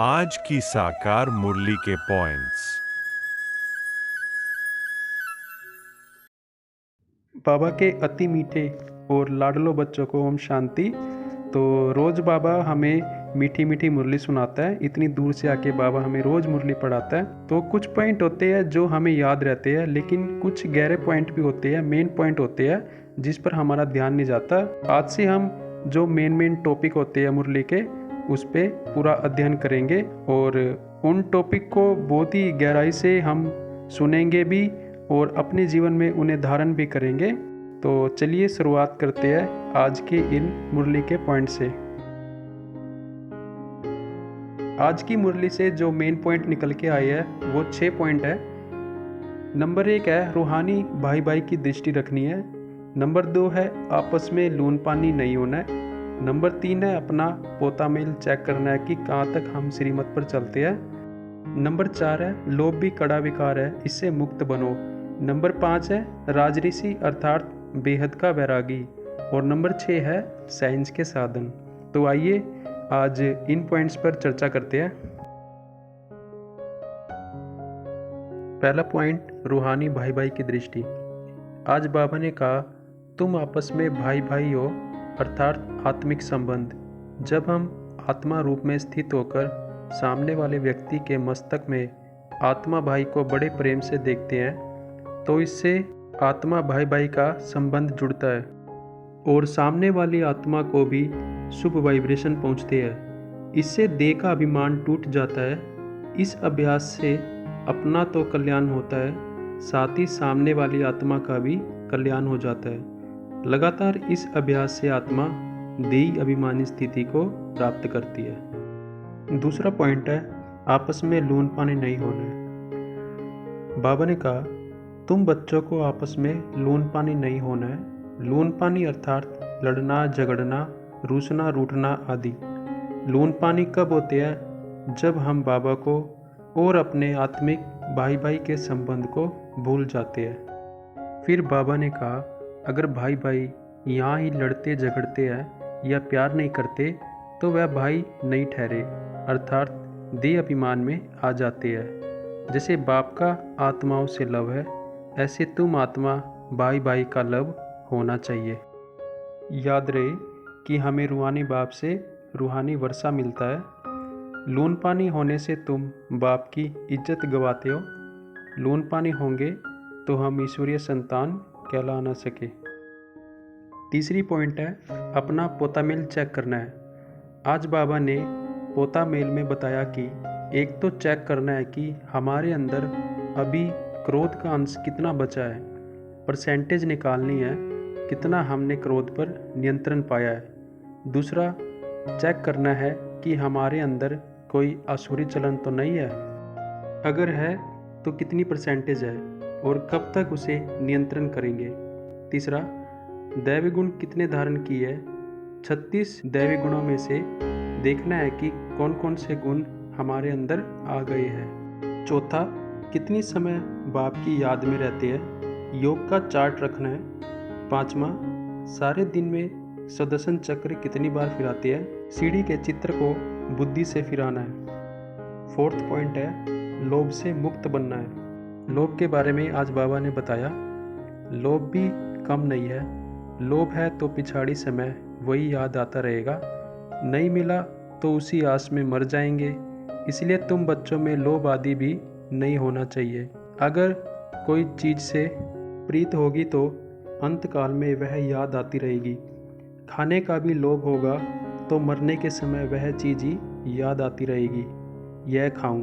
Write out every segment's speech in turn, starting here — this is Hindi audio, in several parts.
आज की साकार मुरली के पॉइंट्स। बाबा के अति मीठे और लाडलो बच्चों को ओम शांति। तो रोज़ बाबा हमें मीठी मीठी मुरली सुनाता है। इतनी दूर से आके बाबा हमें रोज़ मुरली पढ़ाता है। तो कुछ पॉइंट होते हैं जो हमें याद रहते हैं, लेकिन कुछ गहरे पॉइंट भी होते हैं, मेन पॉइंट होते हैं जिस पर हमारा ध्यान नहीं जाता। आज से हम जो मेन टॉपिक होते हैं मुरली के, उस पर पूरा अध्ययन करेंगे और उन टॉपिक को बहुत ही गहराई से हम सुनेंगे भी और अपने जीवन में उन्हें धारण भी करेंगे। तो चलिए शुरुआत करते हैं आज के इन मुरली के पॉइंट से। आज की मुरली से जो मेन पॉइंट निकल के आए हैं वो 6 पॉइंट है। नंबर 1 है रूहानी भाई भाई की दृष्टि रखनी है। नंबर 2 है आपस में लून पानी नहीं होना है। नंबर 3 है अपना पोता मेल चेक करना है कि कहाँ तक हम श्रीमत पर चलते हैं। नंबर 4 है लोभ भी कड़ा विकार है, इससे मुक्त बनो। नंबर 5 है राजऋषि अर्थात बेहद का वैरागी। और नंबर 6 है साइंस के साधन। तो आइए आज इन पॉइंट्स पर चर्चा करते हैं। पहला पॉइंट रूहानी भाई भाई की दृष्टि। आज बाबा ने कहा तुम आपस में भाई भाई हो, अर्थात आत्मिक संबंध। जब हम आत्मा रूप में स्थित होकर सामने वाले व्यक्ति के मस्तक में आत्मा भाई को बड़े प्रेम से देखते हैं तो इससे आत्मा भाई भाई का संबंध जुड़ता है और सामने वाली आत्मा को भी शुभ वाइब्रेशन पहुंचते हैं। इससे देह का अभिमान टूट जाता है। इस अभ्यास से अपना तो कल्याण होता है, साथ ही सामने वाली आत्मा का भी कल्याण हो जाता है। लगातार इस अभ्यास से आत्मा देही अभिमानी स्थिति को प्राप्त करती है। दूसरा पॉइंट है आपस में लून पानी नहीं होना। बाबा ने कहा तुम बच्चों को आपस में लून पानी नहीं होना है। लून पानी अर्थात लड़ना झगड़ना, रूसना रूठना आदि। लून पानी कब होते हैं? जब हम बाबा को और अपने आत्मिक भाई भाई के संबंध को भूल जाते हैं। फिर बाबा ने कहा अगर भाई भाई यहाँ ही लड़ते झगड़ते हैं या प्यार नहीं करते तो वह भाई नहीं ठहरे, अर्थात देह अभिमान में आ जाते हैं। जैसे बाप का आत्माओं से लव है, ऐसे तुम आत्मा भाई भाई का लव होना चाहिए। याद रहे कि हमें रूहानी बाप से रूहानी वर्षा मिलता है। लून पानी होने से तुम बाप की इज्जत गवाते हो। लून पानी होंगे तो हम ईश्वरीय संतान कहला ना सके। तीसरी पॉइंट है अपना पोता मेल चेक करना है। आज बाबा ने पोता मेल में बताया कि एक तो चेक करना है कि हमारे अंदर अभी क्रोध का अंश कितना बचा है, परसेंटेज निकालनी है कितना हमने क्रोध पर नियंत्रण पाया है। दूसरा चेक करना है कि हमारे अंदर कोई आसुरी चलन तो नहीं है, अगर है तो कितनी परसेंटेज है और कब तक उसे नियंत्रण करेंगे। तीसरा दैवी गुण कितने धारण किए है। 36 दैवी गुणों में से देखना है कि कौन कौन से गुण हमारे अंदर आ गए हैं। चौथा कितनी समय बाप की याद में रहते हैं, योग का चार्ट रखना है। पांचवा सारे दिन में सुदर्शन चक्र कितनी बार फिराते हैं, सीढ़ी के चित्र को बुद्धि से फिराना है। फोर्थ पॉइंट है लोभ से मुक्त बनना है। लोभ के बारे में आज बाबा ने बताया लोभ भी कम नहीं है। लोभ है तो पिछाड़ी समय वही याद आता रहेगा, नहीं मिला तो उसी आस में मर जाएंगे। इसलिए तुम बच्चों में लोभ आदि भी नहीं होना चाहिए। अगर कोई चीज़ से प्रीत होगी तो अंत काल में वह याद आती रहेगी। खाने का भी लोभ होगा तो मरने के समय वह चीज़ ही याद आती रहेगी, यह खाऊं,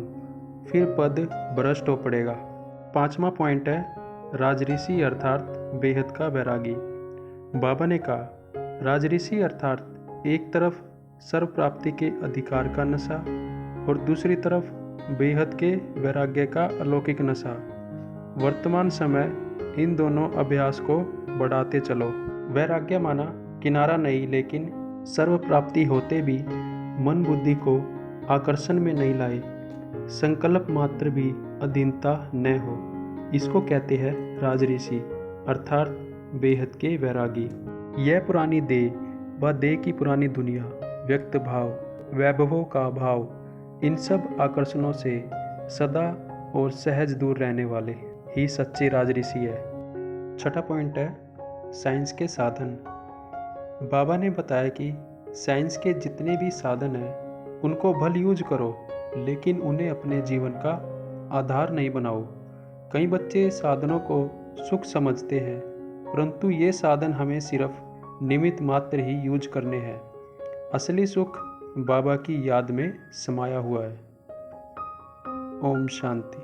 फिर पद भ्रष्ट हो पड़ेगा। पांचवा पॉइंट है राजऋषि अर्थात बेहद का वैरागी। बाबा ने कहा राजऋषि अर्थात एक तरफ सर्व प्राप्ति के अधिकार का नशा और दूसरी तरफ बेहद के वैराग्य का अलौकिक नशा। वर्तमान समय इन दोनों अभ्यास को बढ़ाते चलो। वैराग्य माना किनारा नहीं, लेकिन सर्व प्राप्ति होते भी मन बुद्धि को आकर्षण में नहीं लाए, संकल्प मात्र भी अधीनता न हो, इसको कहते हैं राजऋषि अर्थात बेहद के वैरागी। यह पुरानी देह व देह की पुरानी दुनिया, व्यक्त भाव, वैभवों का भाव, इन सब आकर्षणों से सदा और सहज दूर रहने वाले ही सच्चे राजऋषि है। छठा पॉइंट है साइंस के साधन। बाबा ने बताया कि साइंस के जितने भी साधन हैं उनको भल यूज करो, लेकिन उन्हें अपने जीवन का आधार नहीं बनाओ। कई बच्चे साधनों को सुख समझते हैं, परंतु ये साधन हमें सिर्फ निमित्त मात्र ही यूज करने हैं। असली सुख बाबा की याद में समाया हुआ है। ओम शांति।